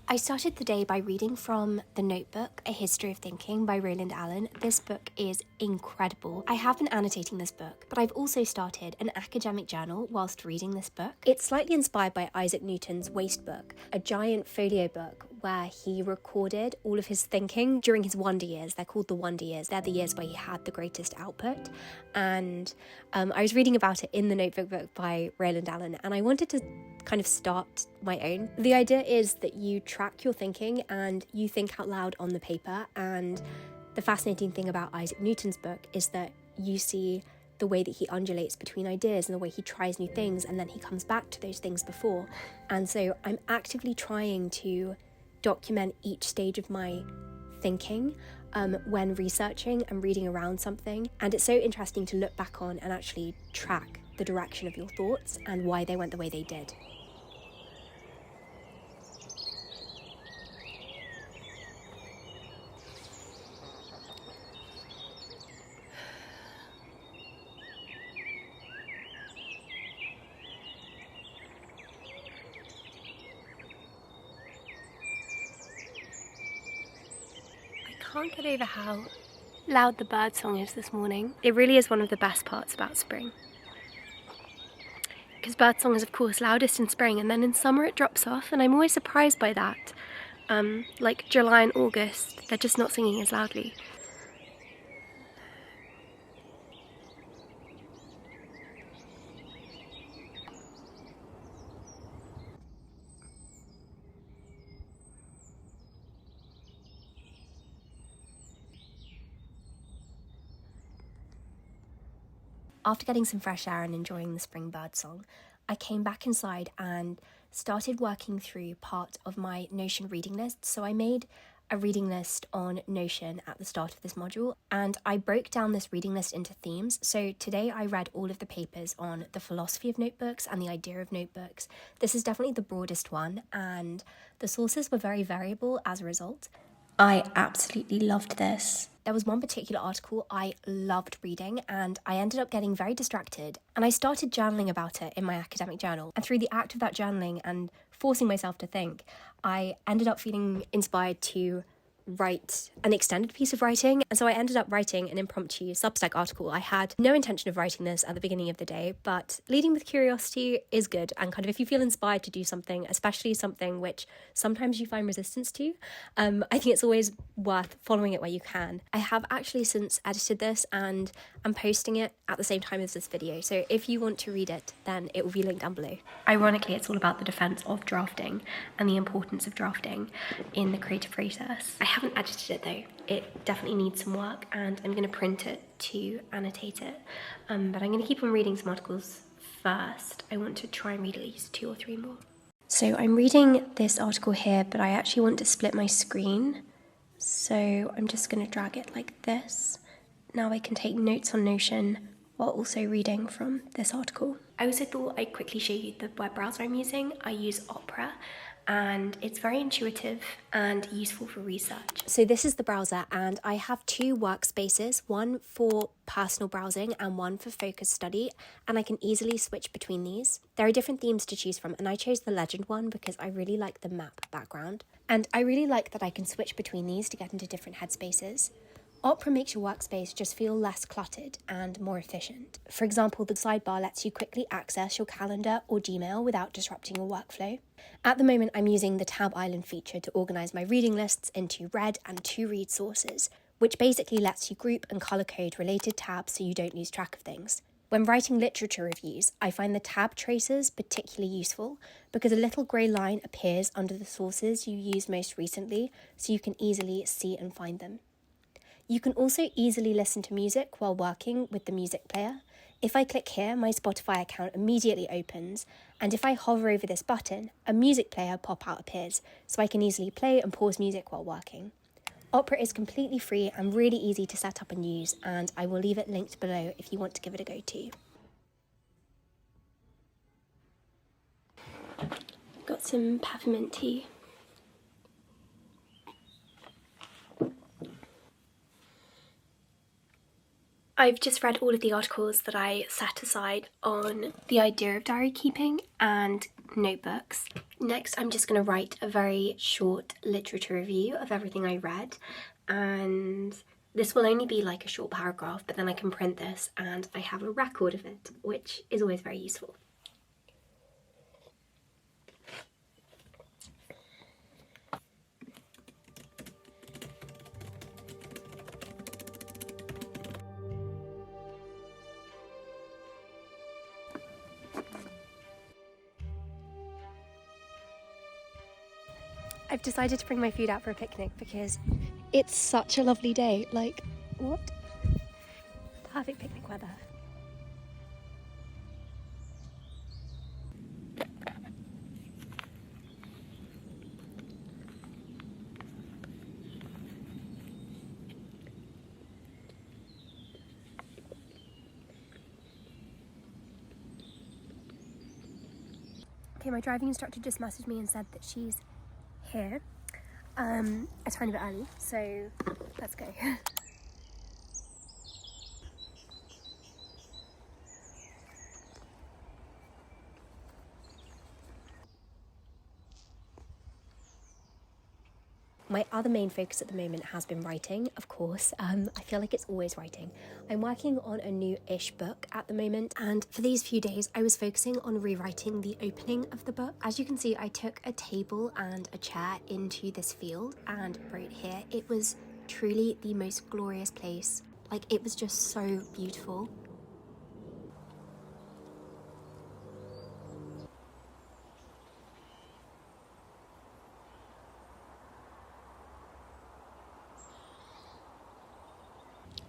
I started the day by reading from The Notebook, A History of Thinking by Roland Allen. This book is incredible. I have been annotating this book, but I've also started an academic journal whilst reading this book. It's slightly inspired by Isaac Newton's Waste Book, a giant folio book where he recorded all of his thinking during his wonder years. They're called the wonder years. They're the years where he had the greatest output. And I was reading about it in the Notebook book by Roland Allen, and I wanted to kind of start my own. The idea is that you track your thinking and you think out loud on the paper. And the fascinating thing about Isaac Newton's book is that you see the way that he undulates between ideas and the way he tries new things, and then he comes back to those things before. And so I'm actively trying to document each stage of my thinking when researching and reading around something. And it's so interesting to look back on and actually track the direction of your thoughts and why they went the way they did. I can't get over how loud the birdsong is this morning. It really is one of the best parts about spring. Because birdsong is of course loudest in spring, and then in summer it drops off, and I'm always surprised by that. Like July and August, they're just not singing as loudly. After getting some fresh air and enjoying the spring birdsong, I came back inside and started working through part of my Notion reading list. So I made a reading list on Notion at the start of this module, and I broke down this reading list into themes. So today I read all of the papers on the philosophy of notebooks and the idea of notebooks. This is definitely the broadest one, and the sources were very variable as a result. I absolutely loved this. There was one particular article I loved reading, and I ended up getting very distracted, and I started journaling about it in my academic journal. And through the act of that journaling and forcing myself to think, I ended up feeling inspired to write an extended piece of writing. And so I ended up writing an impromptu Substack article. I had no intention of writing this at the beginning of the day, but leading with curiosity is good. And kind of if you feel inspired to do something, especially something which sometimes you find resistance to, I think it's always worth following it where you can. I have actually since edited this and I'm posting it at the same time as this video. So if you want to read it, then it will be linked down below. Ironically, it's all about the defense of drafting and the importance of drafting in the creative process. I haven't edited it though. It definitely needs some work, and I'm going to print it to annotate it. But I'm going to keep on reading some articles first. I want to try and read at least 2 or 3 more. So I'm reading this article here, but I actually want to split my screen. So I'm just going to drag it like this. Now I can take notes on Notion while also reading from this article. I also thought I'd quickly show you the web browser I'm using. I use Opera, and it's very intuitive and useful for research. So this is the browser, and I have 2 workspaces, one for personal browsing and one for focused study, and I can easily switch between these. There are different themes to choose from, and I chose the legend one because I really like the map background. And I really like that I can switch between these to get into different headspaces. Opera makes your workspace just feel less cluttered and more efficient. For example, the sidebar lets you quickly access your calendar or Gmail without disrupting your workflow. At the moment, I'm using the Tab Island feature to organise my reading lists into read and to-read sources, which basically lets you group and colour code related tabs so you don't lose track of things. When writing literature reviews, I find the tab tracers particularly useful because a little grey line appears under the sources you used most recently, so you can easily see and find them. You can also easily listen to music while working with the music player. If I click here, my Spotify account immediately opens, and if I hover over this button, a music player pop-out appears, so I can easily play and pause music while working. Opera is completely free and really easy to set up and use, and I will leave it linked below if you want to give it a go too. Got some peppermint tea. I've just read all of the articles that I set aside on the idea of diary keeping and notebooks. Next, I'm just going to write a very short literature review of everything I read, and this will only be like a short paragraph, but then I can print this and I have a record of it, which is always very useful. I've decided to bring my food out for a picnic because it's such a lovely day. Like, what? Perfect picnic weather. Okay, my driving instructor just messaged me and said that she's here. A tiny bit early, so let's go. My other main focus at the moment has been writing, of course. I feel like it's always writing. I'm working on a new-ish book at the moment, and for these few days I was focusing on rewriting the opening of the book. As you can see, I took a table and a chair into this field and wrote here. It was truly the most glorious place. Like, it was just so beautiful.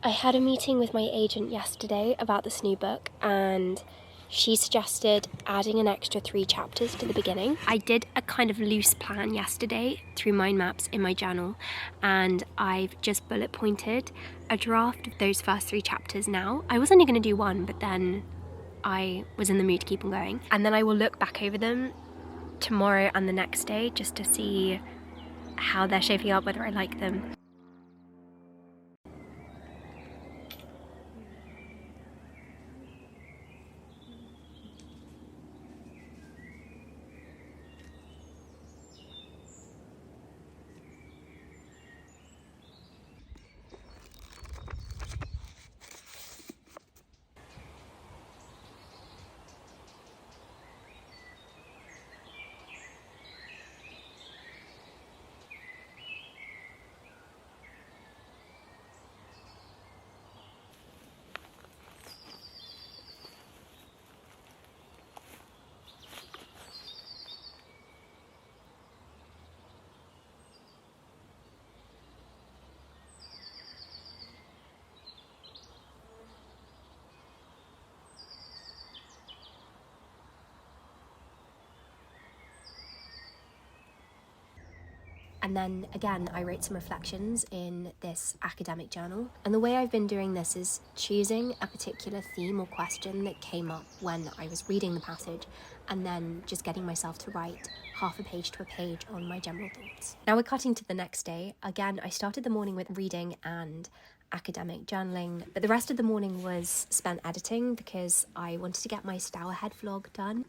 I had a meeting with my agent yesterday about this new book, and she suggested adding an extra 3 chapters to the beginning. I did a kind of loose plan yesterday through mind maps in my journal, and I've just bullet pointed a draft of those first 3 chapters now. I was only going to do 1, but then I was in the mood to keep on going. And then I will look back over them tomorrow and the next day just to see how they're shaping up, whether I like them. And then again, I wrote some reflections in this academic journal. And the way I've been doing this is choosing a particular theme or question that came up when I was reading the passage, and then just getting myself to write half a page to a page on my general thoughts. Now we're cutting to the next day. Again, I started the morning with reading and academic journaling, but the rest of the morning was spent editing because I wanted to get my Stourhead vlog done.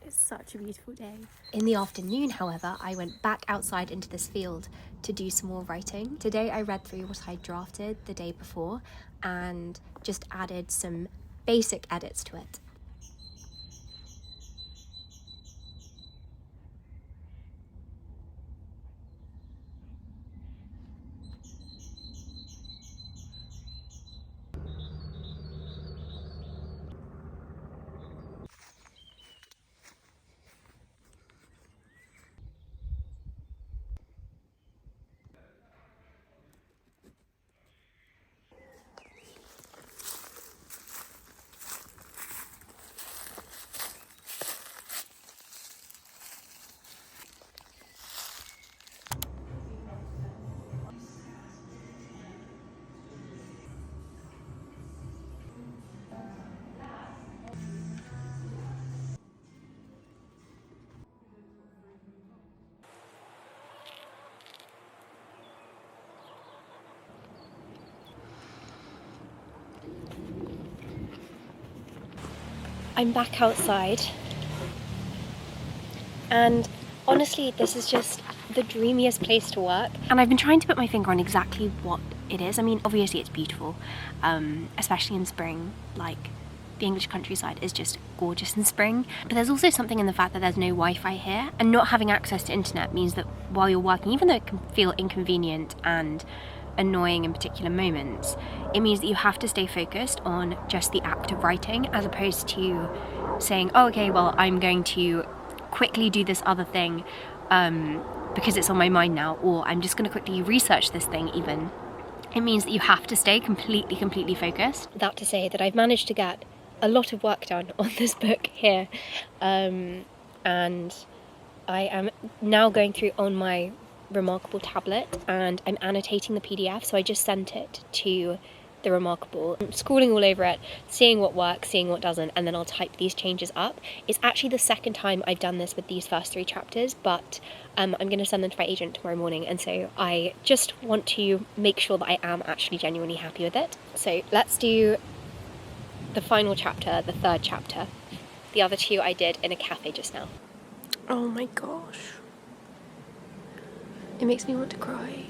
It's such a beautiful day. In the afternoon, however, I went back outside into this field to do some more writing. Today I read through what I drafted the day before and just added some basic edits to it. I'm back outside, and honestly this is just the dreamiest place to work, and I've been trying to put my finger on exactly what it is. I mean, obviously it's beautiful, especially in spring. Like, the English countryside is just gorgeous in spring, but there's also something in the fact that there's no Wi-Fi here, and not having access to internet means that while you're working, even though it can feel inconvenient and annoying in particular moments, it means that you have to stay focused on just the act of writing, as opposed to saying, oh, okay, well, I'm going to quickly do this other thing because it's on my mind now, or I'm just going to quickly research this thing even. It means that you have to stay completely focused. That to say that I've managed to get a lot of work done on this book here, and I am now going through on my Remarkable tablet, and I'm annotating the PDF, so I just sent it to the Remarkable. I'm scrolling all over it, seeing what works, seeing what doesn't, and then I'll type these changes up. It's actually the second time I've done this with these first 3 chapters, but I'm going to send them to my agent tomorrow morning, and so I just want to make sure that I am actually genuinely happy with it. So let's do the final chapter, the 3rd chapter. The other 2 I did in a cafe just now. Oh my gosh. It makes me want to cry.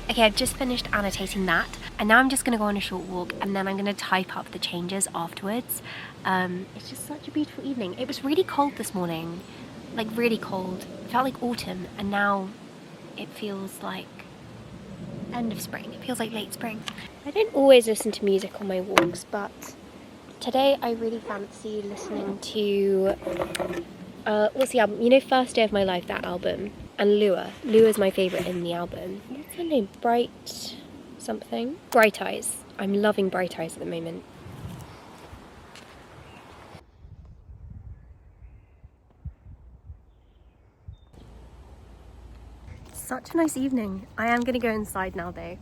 Okay, I've just finished annotating that, and now I'm just going to go on a short walk, and then I'm going to type up the changes afterwards. It's just such a beautiful evening. It was really cold this morning, like really cold. It felt like autumn, and now it feels like end of spring. It feels like late spring. I don't always listen to music on my walks, but today I really fancy listening to, what's the album? You know, First Day of My Life, that album. And Lua. Lua's my favourite in the album. What's her name? Bright something? Bright Eyes. I'm loving Bright Eyes at the moment. Such a nice evening. I am going to go inside now though.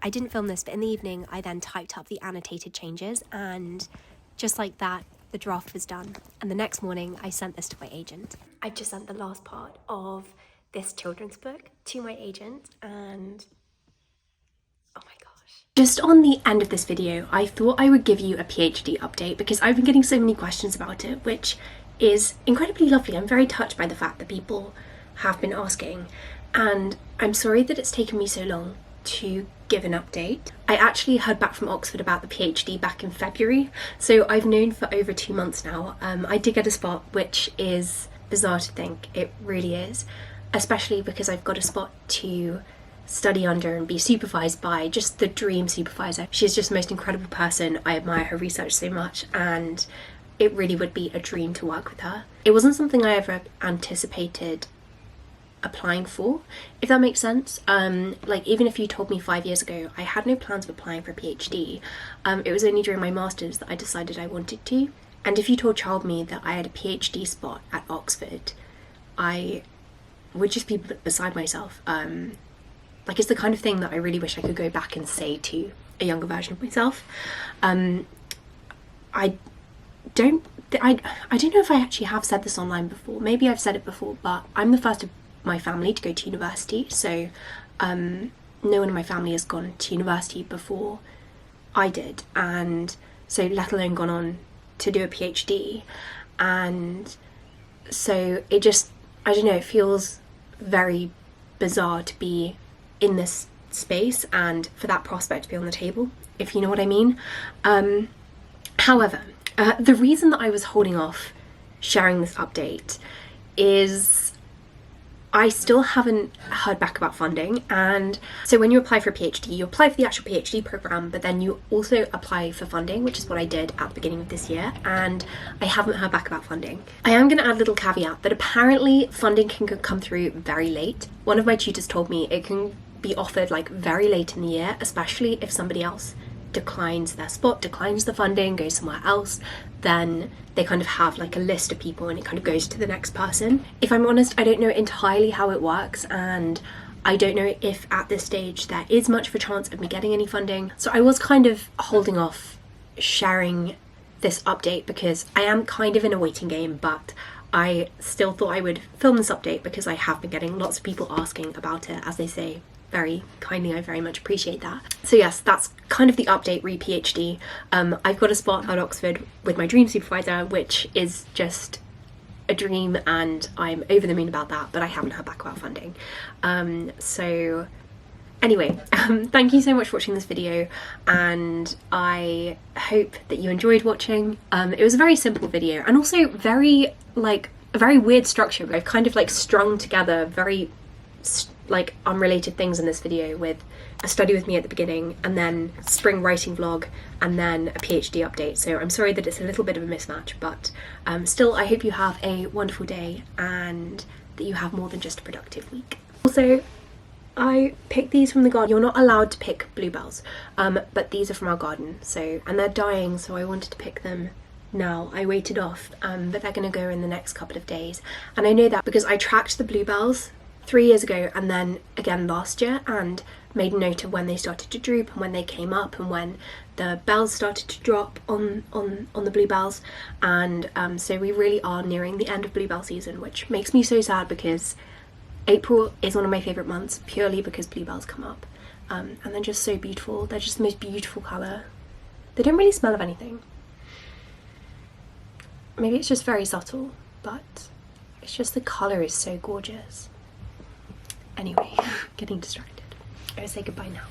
I didn't film this, but in the evening I then typed up the annotated changes, and just like that, the draft was done, and the next morning I sent this to my agent. I've just sent the last part of this children's book to my agent, and oh my gosh. Just on the end of this video, I thought I would give you a PhD update because I've been getting so many questions about it, which is incredibly lovely. I'm very touched by the fact that people have been asking, and I'm sorry that it's taken me so long to give an update. I actually heard back from Oxford about the PhD back in February, so I've known for over 2 months now. I did get a spot, which is bizarre to think. It really is, especially because I've got a spot to study under and be supervised by just the dream supervisor. She's just the most incredible person. I admire her research so much, and it really would be a dream to work with her. It wasn't something I ever anticipated applying for, if that makes sense. Like, even if you told me 5 years ago, I had no plans of applying for a PhD. It was only during my masters that I decided I wanted to. And if you told me that I had a PhD spot at Oxford, I would just be beside myself. Like, it's the kind of thing that I really wish I could go back and say to a younger version of myself. I don't know if I actually have said this online before. Maybe I've said it before, but I'm the first of my family to go to university, so no one in my family has gone to university before I did, and so let alone gone on to do a PhD. And so it just, I don't know, it feels very bizarre to be in this space and for that prospect to be on the table, if you know what I mean. However, the reason that I was holding off sharing this update is I still haven't heard back about funding. And so when you apply for a PhD, you apply for the actual PhD program, but then you also apply for funding, which is what I did at the beginning of this year, and I haven't heard back about funding. I am going to add a little caveat that apparently funding can come through very late. One of my tutors told me it can be offered like very late in the year, especially if somebody else declines their spot, declines the funding, goes somewhere else, then they kind of have like a list of people and it kind of goes to the next person. If I'm honest, I don't know entirely how it works, and I don't know if at this stage there is much of a chance of me getting any funding, so I was kind of holding off sharing this update because I am kind of in a waiting game, but I still thought I would film this update because I have been getting lots of people asking about it, as they say very kindly. I very much appreciate that. So yes, that's kind of the update re PhD. I've got a spot at Oxford with my dream supervisor, which is just a dream, and I'm over the moon about that, but I haven't heard back about funding. So anyway, thank you so much for watching this video, and I hope that you enjoyed watching. It was a very simple video, and also very, like, a very weird structure. I've kind of like strung together very like unrelated things in this video, with a study with me at the beginning, and then spring writing vlog, and then a PhD update. So I'm sorry that it's a little bit of a mismatch, but still I hope you have a wonderful day and that you have more than just a productive week. Also, I picked these from the garden. You're not allowed to pick bluebells, but these are from our garden, so, and they're dying, so I wanted to pick them now. I waited off, but they're gonna go in the next couple of days. And I know that because I tracked the bluebells 3 years ago and then again last year, and made a note of when they started to droop and when they came up and when the bells started to drop on the bluebells. And so we really are nearing the end of bluebell season, which makes me so sad because April is one of my favourite months purely because bluebells come up, and they're just so beautiful. They're just the most beautiful colour. They don't really smell of anything. Maybe it's just very subtle, but it's just the colour is so gorgeous. Anyway, getting distracted. I'm gonna say goodbye now.